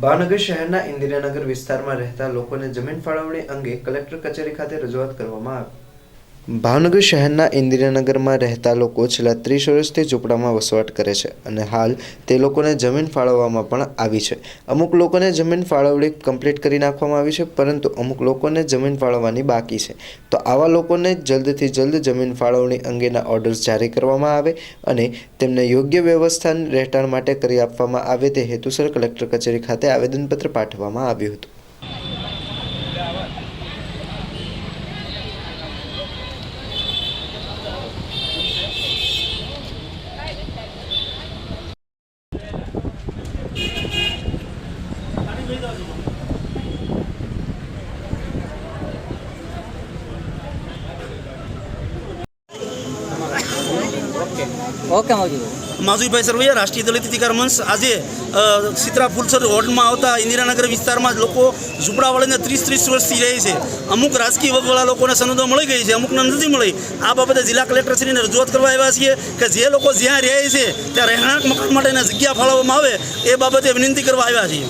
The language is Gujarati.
ભાવનગર શહેરના ઇન્દિરાનગર વિસ્તારમાં રહેતા લોકોને જમીન ફાળવણી અંગે કલેક્ટર કચેરી ખાતે રજૂઆત કરવામાં આવી। ભાવનગર શહેરના ઇન્દિરાનગરમાં રહેતા લોકો છેલ્લા 30 વર્ષથી ઝૂંપડામાં વસવાટ કરે છે અને હાલ તે લોકોને જમીન ફાળવવામાં પણ આવી છે। અમુક લોકોને જમીન ફાળવણી કમ્પ્લીટ કરી નાખવામાં આવી છે, પરંતુ અમુક લોકોને જમીન ફાળવવાની બાકી છે। તો આવા લોકોને જલ્દથી જલ્દ જમીન ફાળવણી અંગેના ઓર્ડર્સ જારી કરવામાં આવે અને તેમને યોગ્ય વ્યવસ્થાની રહેઠાણ માટે કરી આપવામાં આવે તે હેતુસર કલેક્ટર કચેરી ખાતે આવેદનપત્ર પાઠવવામાં આવ્યું હતું। ओके माजुभाई सरवैया राष्ट्रीय दलित अधिकार मंच आज सीतरा फूलसर वोर्ड में आता इंदिरानगर विस्तार में लोग झूंपड़ावाड़ी 30 वर्ष थी रही है। अमुक राजकीय वर्गवाला लोग ने सनदो मळी गई है, अमुक ने नहीं मळी। आ बाबते जिला कलेक्टरश्री ने रजूआत करवा आव्या छीए कि जे लोग ज्यां रहे छे त्यां રહેણાંક મકાન માટેના જગ્યા ફાળવવામાં આવે એ બાબતે વિનંતી કરવા આવ્યા છીએ।